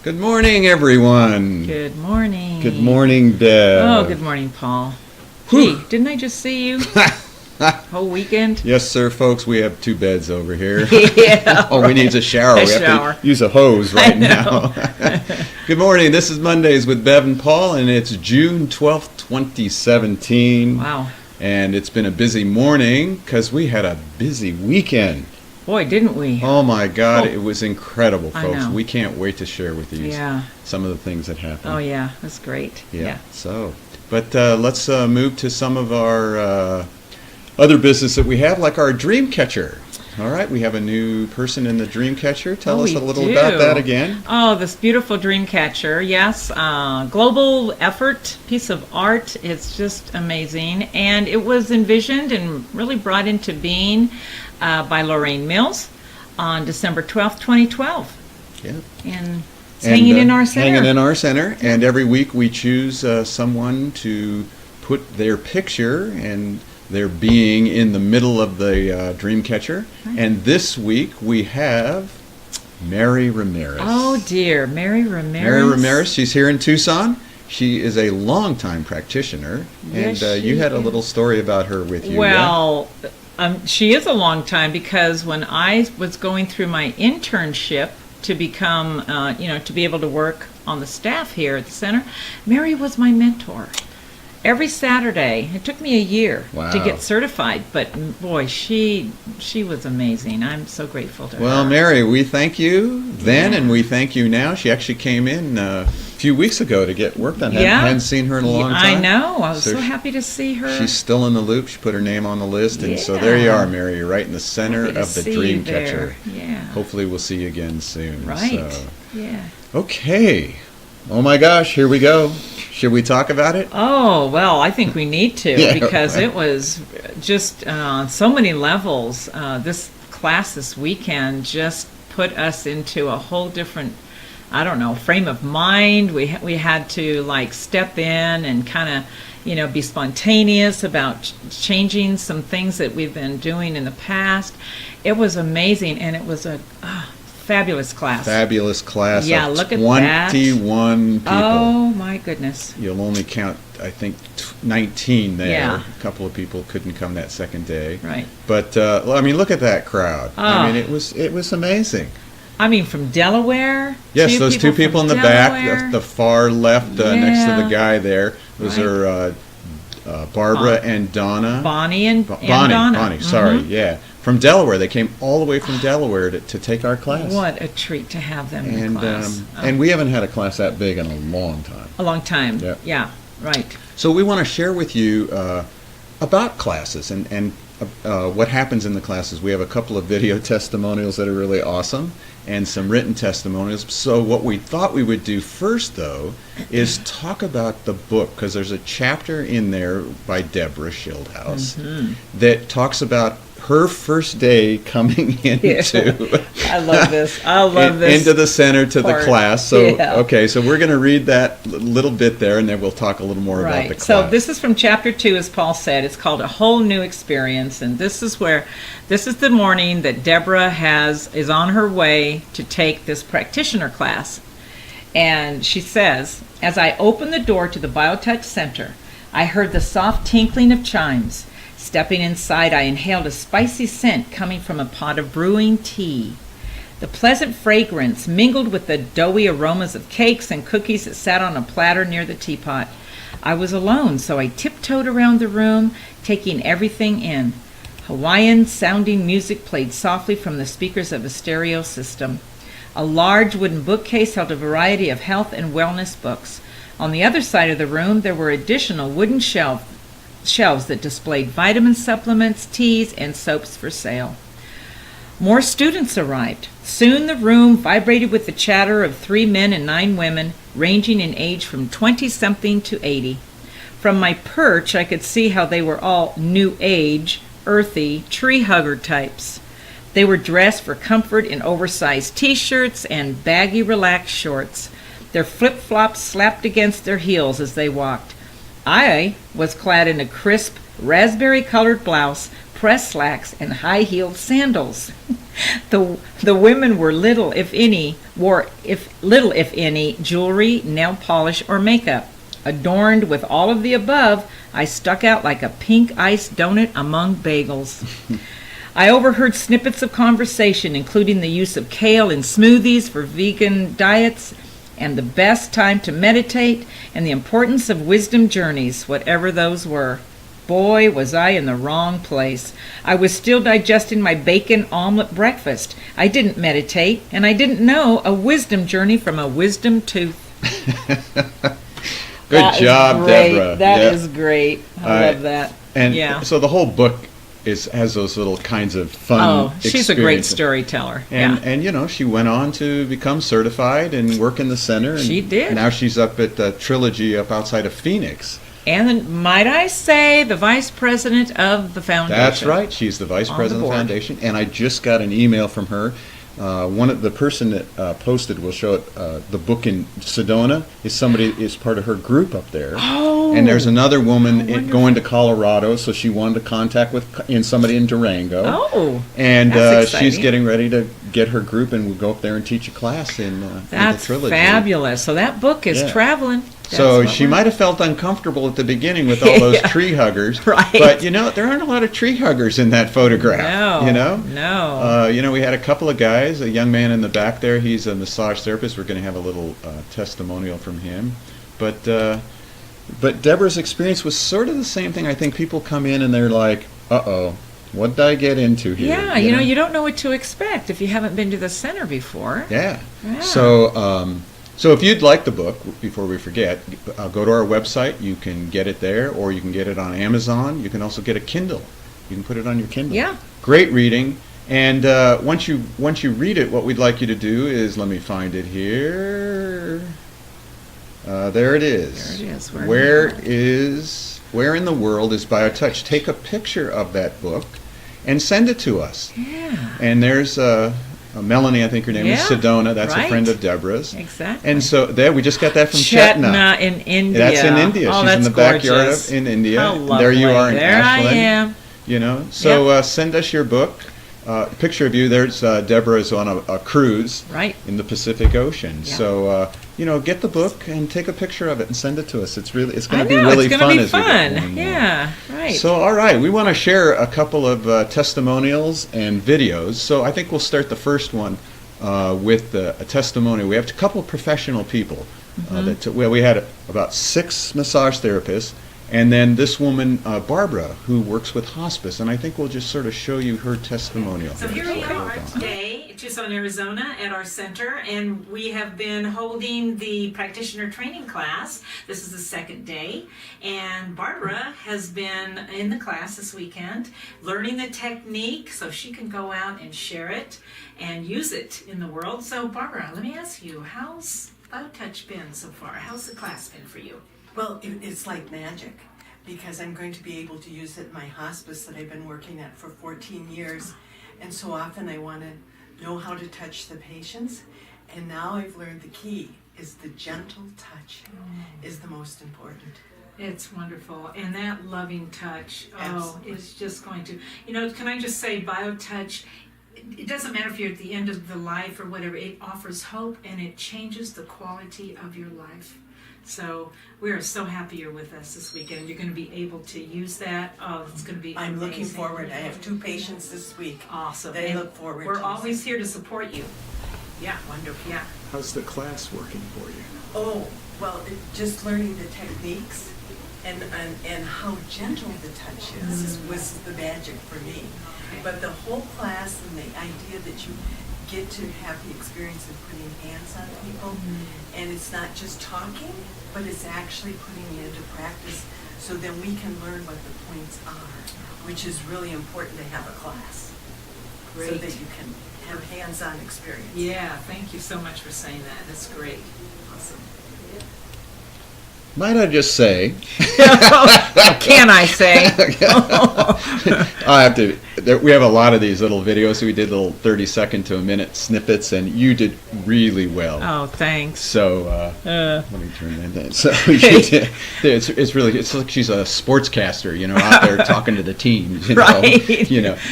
Good morning, everyone. Good morning. Good morning, Bev. Oh, good morning, Paul. Gee, didn't I just see you? Whole weekend? Yes, sir, folks. We have two beds over here. Yeah. All we need is a shower. We have to use a hose right now. Good morning. This is Mondays with Bev Paul, and it's June 12th, 2017. Wow. And it's been a busy morning because we had a busy weekend. Boy, didn't we? Oh, my God. It was incredible, folks. I know. We can't wait to share with you some of the things that happened. Oh, yeah. That's great. Yeah. But let's move to some of our other business that we have, like our DreamCatcher. All right, we have a new person in the DreamCatcher. Tell us a little about that again. Oh, this beautiful DreamCatcher, yes. Global effort, piece of art. It's just amazing. And it was envisioned and really brought into being by Lorraine Mills on December 12th, 2012. Yeah. And it's hanging in our center. Hanging in our center. And every week we choose someone to put their picture and their being in the middle of the DreamCatcher. Right. And this week we have Mary Ramirez. Oh dear, Mary Ramirez. Mary Ramirez, she's here in Tucson. She is a longtime practitioner. Yes, and you had a little story about her with you. Well, she is a long time because when I was going through my internship to become, to be able to work on the staff here at the center, Mary was my mentor. Every Saturday, it took me a year to get certified, but boy, she was amazing. I'm so grateful to her. Well, Mary, we thank you then, and we thank you now. She actually came in a few weeks ago to get work done. Hadn't seen her in a long time. I know. I was so happy to see her. She's still in the loop. She put her name on the list, and so there you are, Mary. You're right in the center of the DreamCatcher. Yeah. Hopefully, we'll see you again soon. Right. So. Yeah. Okay. Oh my gosh, here we go. Should we talk about it? Oh, well, I think we need to because it was just so many levels. This class this weekend just put us into a whole different, frame of mind. We had to step in and kind of, be spontaneous about changing some things that we've been doing in the past. It was amazing, and it was a fabulous class. Fabulous class. Yeah, of look at 21 people. Oh, my goodness. You'll only count, I think, 19 there. Yeah. A couple of people couldn't come that second day. Right. But, look at that crowd. It was amazing. From Delaware. Yes, those two people in the back, the far left next to the guy there. Those are Barbara and Donna. Bonnie and Donna. Bonnie, sorry, yeah. From Delaware. They came all the way from Delaware to take our class. What a treat to have them in the class. And we haven't had a class that big in a long time. A long time. Yep. Yeah, right. So we want to share with you about classes and what happens in the classes. We have a couple of video testimonials that are really awesome and some written testimonials. So what we thought we would do first, though, is talk about the book, because there's a chapter in there by Deborah Schildhouse that talks about her first day coming into I love this. Into the center to the class. So okay, so we're going to read that little bit there, and then we'll talk a little more about the class. So this is from chapter 2, as Paul said. It's called A Whole New Experience, and this is the morning that Deborah is on her way to take this practitioner class. And she says, as I opened the door to the BioTouch Center, I heard the soft tinkling of chimes. Stepping inside, I inhaled a spicy scent coming from a pot of brewing tea. The pleasant fragrance mingled with the doughy aromas of cakes and cookies that sat on a platter near the teapot. I was alone, so I tiptoed around the room, taking everything in. Hawaiian-sounding music played softly from the speakers of a stereo system. A large wooden bookcase held a variety of health and wellness books. On the other side of the room, there were additional wooden shelves that displayed vitamin supplements, teas, and soaps for sale. More students arrived. Soon the room vibrated with the chatter of 3 men and 9 women, ranging in age from 20-something to 80. From my perch, I could see how they were all new age, earthy, tree hugger types. They were dressed for comfort in oversized t-shirts and baggy, relaxed shorts. Their flip-flops slapped against their heels as they walked. I was clad in a crisp, raspberry-colored blouse, pressed slacks, and high-heeled sandals. The women were little if any jewelry, nail polish, or makeup. Adorned with all of the above, I stuck out like a pink iced donut among bagels. I overheard snippets of conversation, including the use of kale in smoothies for vegan diets, and the best time to meditate, and the importance of wisdom journeys, whatever those were. Boy, was I in the wrong place. I was still digesting my bacon omelet breakfast. I didn't meditate, and I didn't know a wisdom journey from a wisdom tooth. Good job, Deborah. That is great. I love that. And so the whole book has those little kinds of fun she's a great storyteller. And she went on to become certified and work in the center. And she did. Now she's up at Trilogy up outside of Phoenix. And might I say, the vice president of the foundation. That's right. She's the vice president of the foundation. And I just got an email from her. The person that posted will show it. The book in Sedona is part of her group up there. Oh, and there's another woman going to Colorado, so she wanted to contact somebody in Durango. Oh, and she's getting ready to get her group, and we'll go up there and teach a class in the Trilogy. That's fabulous. So that book is traveling. So she might have felt uncomfortable at the beginning with all those tree huggers. Right. But, there aren't a lot of tree huggers in that photograph. No. We had a couple of guys, a young man in the back there. He's a massage therapist. We're going to have a little testimonial from him. But Deborah's experience was sort of the same thing. I think people come in and they're like, uh-oh, what did I get into here? Yeah, you don't know what to expect if you haven't been to the center before. Yeah. So if you'd like the book, before we forget, go to our website. You can get it there, or you can get it on Amazon. You can also get a Kindle. You can put it on your Kindle. Yeah. Great reading. And once you read it, what we'd like you to do is, let me find it here. There it is. There it is. Where in the world is BioTouch? Take a picture of that book and send it to us. Yeah. And there's Melanie, I think her name is Sedona. That's a friend of Deborah's. Exactly. And so we just got that from Chetna in India. That's in India. Oh, She's in the backyard in India. How lovely. There you are in there Ashland. I am. So send us your book. A picture of you. There's Deborah is on a cruise in the Pacific Ocean. Yeah. So get the book and take a picture of it and send it to us. It's going to be really fun as we get more and more. Yeah, right. So all right, we want to share a couple of testimonials and videos. So I think we'll start the first one with a testimonial. We have a couple of professional people. We had about 6 massage therapists. And then this woman, Barbara, who works with Hospice, and I think we'll just sort of show you her testimonial. So here we are today in Tucson, Arizona at our center, and we have been holding the practitioner training class. This is the second day, and Barbara has been in the class this weekend, learning the technique so she can go out and share it and use it in the world. So Barbara, let me ask you, how's BioTouch been so far? How's the class been for you? Well, it's like magic, because I'm going to be able to use it in my hospice that I've been working at for 14 years. And so often I want to know how to touch the patients. And now I've learned the key is the gentle touch is the most important. It's wonderful. And that loving touch, Absolutely. It's just going to, can I just say BioTouch, it doesn't matter if you're at the end of the life or whatever, it offers hope and it changes the quality of your life. So we are so happy you're with us this weekend. You're going to be able to use that. Oh, it's going to be I'm amazing. looking forward. I have 2 patients this week. Awesome. They And look forward we're to always here to support you. Yeah, wonderful. Yeah. How's the class working for you? Oh, well, just learning the techniques and how gentle the touch is was the magic for me. But the whole class and the idea that you get to have the experience of putting hands on people, and it's not just talking, but it's actually putting it into practice, so then we can learn what the points are, which is really important to have a class. Great. So that you can have hands-on experience. Yeah, thank you so much for saying that. That's great. Awesome. Might I just say? What can I say? I have to. we have a lot of these little videos. We did little 30-second to a minute snippets, and you did really well. Oh, thanks. So let me turn that. So you did, it's like she's a sportscaster, out there talking to the teams, Right.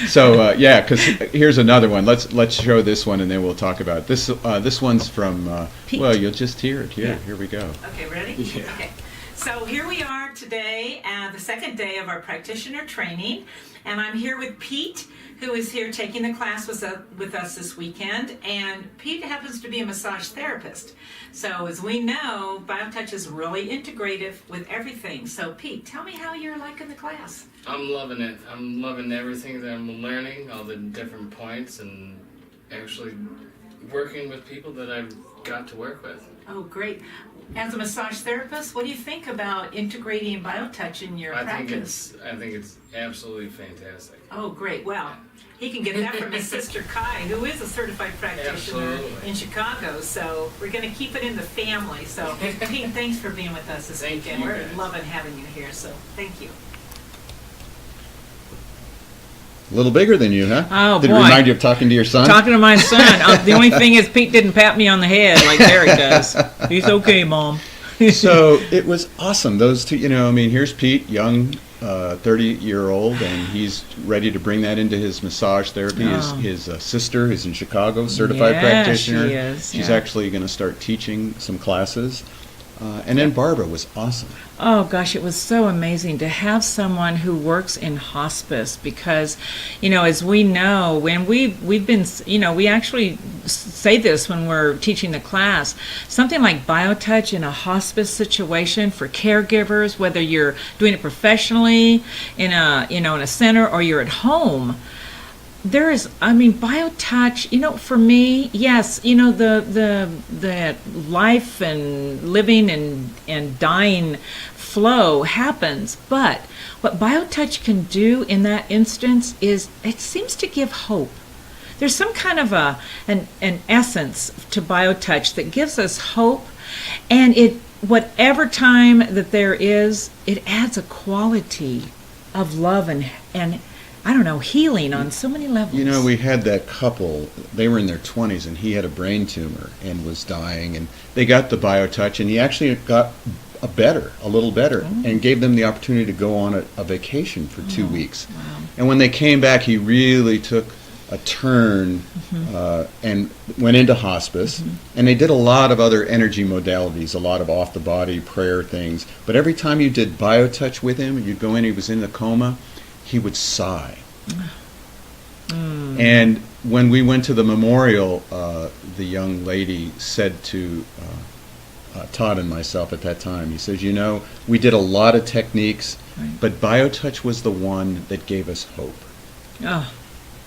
So yeah, because here's another one. Let's show this one, and then we'll talk about it. This one's from. Pete. Well, you'll just hear it. Yeah. Here we go. Okay, ready? Yeah. Okay. So here we are today, the second day of our practitioner training, and I'm here with Pete, who is here taking the class with us this weekend, and Pete happens to be a massage therapist. So as we know, BioTouch is really integrative with everything. So Pete, tell me how you're liking the class. I'm loving it. I'm loving everything that I'm learning, all the different points, and actually working with people that I've got to work with. Oh, great. As a massage therapist, what do you think about integrating BioTouch in your practice? I think it's absolutely fantastic. Oh, great. Well, he can get that from his sister Kai, who is a certified practitioner Absolutely. in Chicago. So we're going to keep it in the family. So, Pete, thanks for being with us this Thank weekend. you, We're guys. loving having you here. So, thank you. A little bigger than you, huh? Oh, Did boy. it remind you of talking to your son? Talking to my son. The only thing is, Pete didn't pat me on the head like Derek does. He's okay, Mom. So it was awesome. Those two, here's Pete, young 30-year-old, and he's ready to bring that into his massage therapy. Oh. His sister, who's in Chicago, certified Yeah, practitioner. she is, She's yeah. actually going to start teaching some classes. And then Barbara was awesome. Oh gosh, it was so amazing to have someone who works in hospice because, as we know, when we've been, we actually say this when we're teaching the class, something like BioTouch in a hospice situation for caregivers, whether you're doing it professionally in a center or you're at home. There is, BioTouch, for me, yes, the life and living and dying flow happens, but what BioTouch can do in that instance is it seems to give hope. There's some kind of an essence to BioTouch that gives us hope, and whatever time that there is, it adds a quality of love and I don't know, healing on so many levels. We had that couple, they were in their 20s, and he had a brain tumor and was dying, and they got the BioTouch, and he actually got a little better, and gave them the opportunity to go on a vacation for 2 weeks. Wow. And when they came back, he really took a turn and went into hospice, and they did a lot of other energy modalities, a lot of off-the-body prayer things, but every time you did BioTouch with him, you'd go in, he was in a coma, he would sigh. And when we went to the memorial, the young lady said to Todd and myself at that time, he says, we did a lot of techniques, Right. but BioTouch was the one that gave us hope. Oh,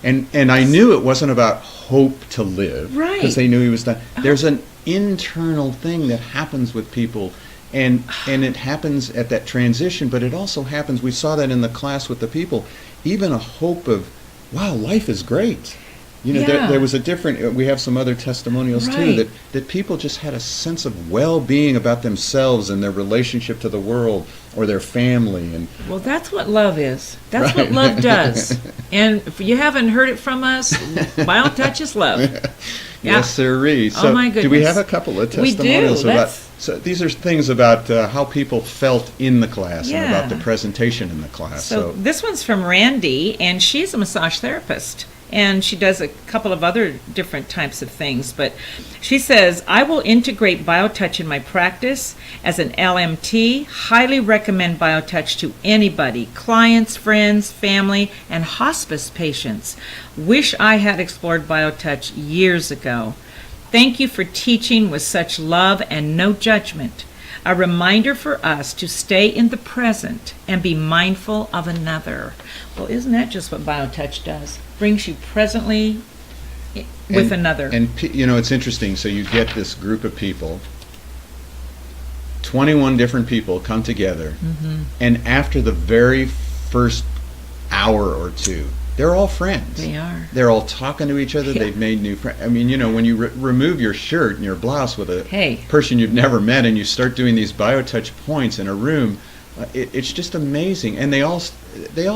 And I knew it wasn't about hope to live, Right. because they knew he was dying. There's an internal thing that happens with people, and it happens at that transition, but it also happens, we saw that in the class with the people, even a hope of, wow, life is great. Yeah. There was a different, we have some other testimonials too, Right. that people just had a sense of well-being about themselves and their relationship to the world or their family. And well, that's what love is. That's Right. what love does. And if you haven't heard it from us, BioTouch is love. Yeah. Yes, sirree. Oh, So my do we goodness. have a couple of We do. testimonials about? Let's- So these are things about how people felt in the class and about Yeah. the presentation in the class. So this one's from Randy, and she's a massage therapist. And she does a couple of other different types of things. But she says, I will integrate BioTouch in my practice as an LMT. Highly recommend BioTouch to anybody, clients, friends, family, and hospice patients. Wish I had explored BioTouch years ago. Thank you for teaching with such love and no judgment. A reminder for us to stay in the present and be mindful of another. Well, isn't that just what BioTouch does? Brings you presently with another. And it's interesting. So you get this group of people, 21 different people come together, and after the very first hour or two, they're all friends. They are. They're all talking to each other. Yeah. They've made new friends. I mean, when you remove your shirt and your blouse with a Hey. person you've never met, and you start doing these BioTouch points in a room, It's just amazing, and they all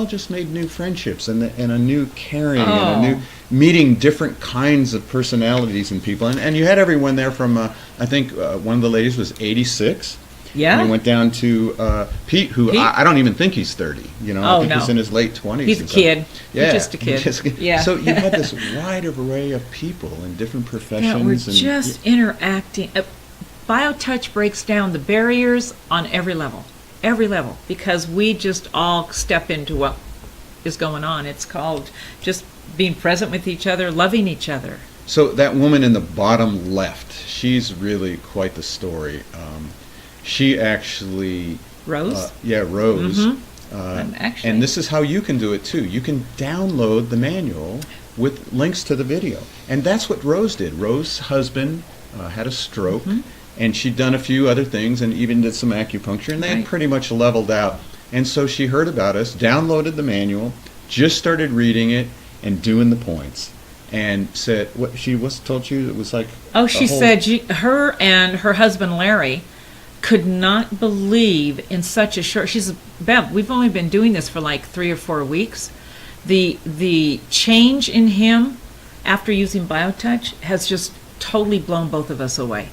just made new friendships and a new caring and a new meeting different kinds of personalities and people. And you had everyone there from I think one of the ladies was 86. Yeah. And he went down to Pete, who Pete? I don't even think he's 30. You know, I think he's in his late 20s. He's a kid. Yeah, He's just a kid. Yeah. So you had this wide array of people in different professions. Yeah, we're and just interacting. BioTouch breaks down the barriers on every level, because we just all step into what is going on. It's called just being present with each other, loving each other. So that woman in the bottom left, she's really quite the story. She actually... Rose? Rose. Mm-hmm. And this is how you can do it too. You can download the manual with links to the video. And that's what Rose did. Rose's husband had a stroke, and she'd done a few other things and even did some acupuncture, and they had pretty much leveled out. And so she heard about us, downloaded the manual, just started reading it and doing the points. And said, what she told you it was like... Oh, she said her and her husband Larry could not believe in such a short... She said, Bev, we've only been doing this for like 3 or 4 weeks. The change in him after using BioTouch has just totally blown both of us away.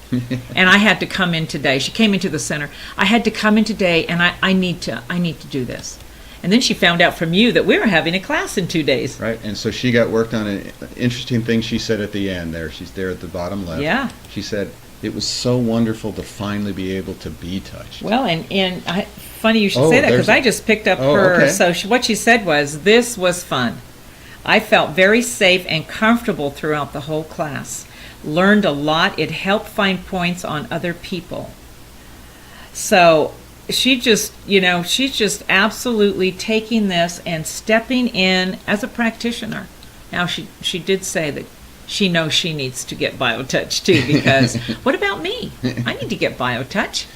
And I had to come in today. She came into the center. I had to come in today, and I need to do this. And then she found out from you that we were having a class in 2 days. Right, and so she got worked on an interesting thing she said at the end there. She's there at the bottom left. Yeah. She said, it was so wonderful to finally be able to be touched. Well, funny you should say that, because I just picked up her. Okay. So what she said was, this was fun. I felt very safe and comfortable throughout the whole class. Learned a lot. It helped find points on other people. So she's just absolutely taking this and stepping in as a practitioner. Now, she did say that she knows she needs to get BioTouch too, because what about me? I need to get BioTouch.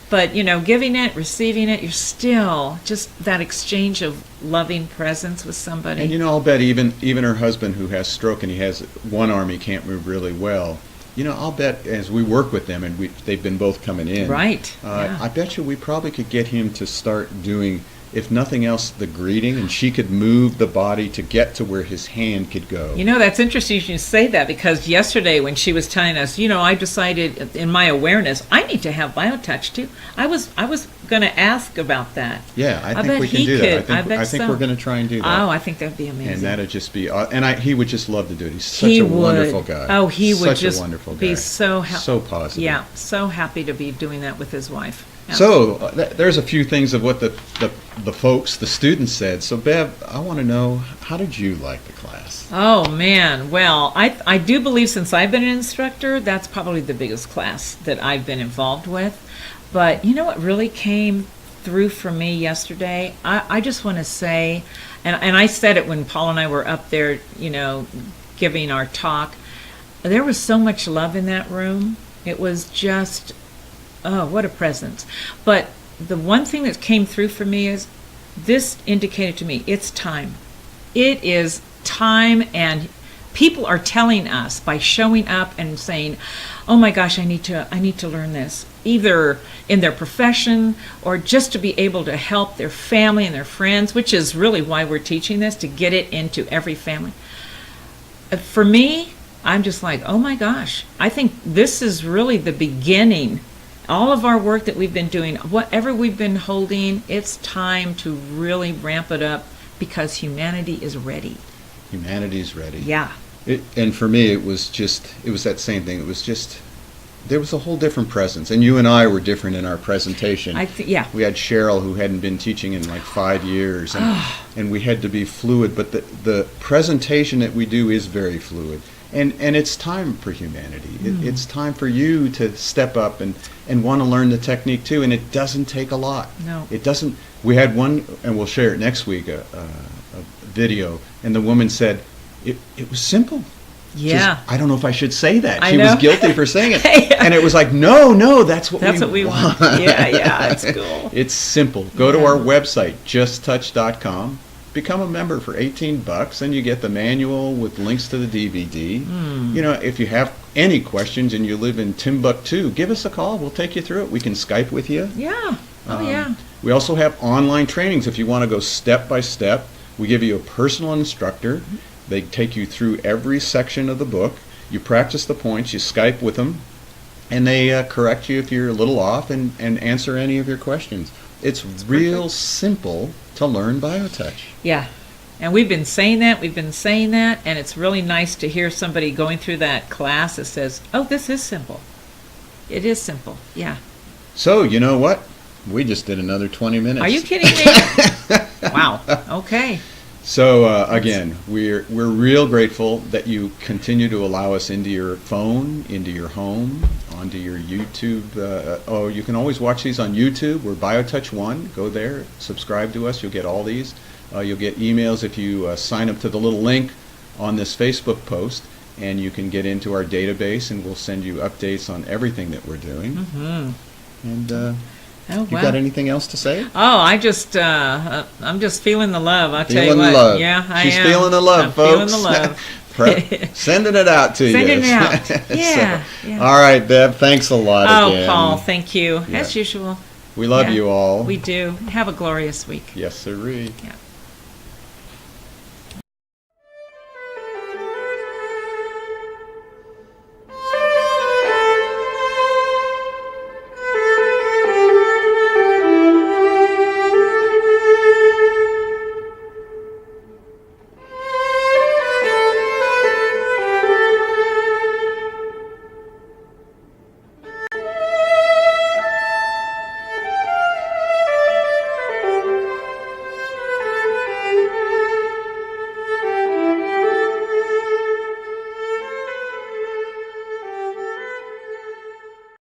But, giving it, receiving it, you're still just that exchange of loving presence with somebody. And, I'll bet even her husband, who has stroke and he has one arm, he can't move really well, I'll bet as we work with them, and they've been both coming in. Right. Yeah. I bet you we probably could get him to start doing, if nothing else, the greeting, and she could move the body to get to where his hand could go. That's interesting you say that, because yesterday when she was telling us, I decided in my awareness, I need to have BioTouch too. I was going to ask about that. Yeah, I think we can do that. I think we're going to try and do that. Oh, I think that'd be amazing. And that'd just be, he would just love to do it. He's such a wonderful guy. Oh, he would such just a wonderful guy. Be so positive. Yeah, so happy to be doing that with his wife. So there's a few things of what the folks, the students said. So Bev, I want to know, how did you like the class? Oh man, well, I do believe since I've been an instructor, that's probably the biggest class that I've been involved with. But what really came through for me yesterday? I just want to say, and I said it when Paul and I were up there, giving our talk, there was so much love in that room. It was just... Oh, what a presence. But the one thing that came through for me is this indicated to me, it's time. It is time, and people are telling us by showing up and saying, oh my gosh, I need to learn this, either in their profession or just to be able to help their family and their friends, which is really why we're teaching this, to get it into every family. For me, I'm just like, oh my gosh, I think this is really the beginning. All of our work that we've been doing, whatever we've been holding, it's time to really ramp it up, because humanity is ready. Humanity is ready. Yeah. And for me, it was that same thing. It was just, there was a whole different presence. And you and I were different in our presentation. Yeah. We had Cheryl, who hadn't been teaching in like 5 years, and we had to be fluid. But the presentation that we do is very fluid. And it's time for humanity. It's time for you to step up and want to learn the technique too. And it doesn't take a lot. No. It doesn't. We had one, and we'll share it next week, a video, and the woman said, it was simple. Yeah. I don't know if I should say that. I She know. was guilty for saying it. Yeah. And it was like, no, that's what we want. Yeah, it's cool. It's simple. Go to our website, justtouch.com. Become a member for $18, and you get the manual with links to the DVD. If you have any questions and you live in Timbuktu, give us a call. We'll take you through it. We can Skype with you. Yeah. Oh, yeah. We also have online trainings if you want to go step by step. We give you a personal instructor. They take you through every section of the book. You practice the points, you Skype with them, and they correct you if you're a little off and answer any of your questions. It's real simple to learn BioTouch. Yeah. And we've been saying that, and it's really nice to hear somebody going through that class that says, oh, this is simple. It is simple, yeah. So, you know what? We just did another 20 minutes. Are you kidding me? Wow, okay. So, again, we're real grateful that you continue to allow us into your phone, into your home, onto your YouTube. You can always watch these on YouTube. We're BioTouch 1. Go there, subscribe to us. You'll get all these. You'll get emails if you sign up to the little link on this Facebook post, and you can get into our database, and we'll send you updates on everything that we're doing. Mm-hmm. And Oh, you got anything else to say? Oh, I'm just feeling the love. I'll tell you Feeling what. the love. Yeah, I She's am. feeling the love, I'm folks. feeling the love. Sending it out to you. Sending it out. Yeah, yeah. All right, Bev. Thanks a lot again. Oh, Paul, thank you. Yeah. As usual. We love Yeah, you all. We do. Have a glorious week. Yes, sirree. Yeah.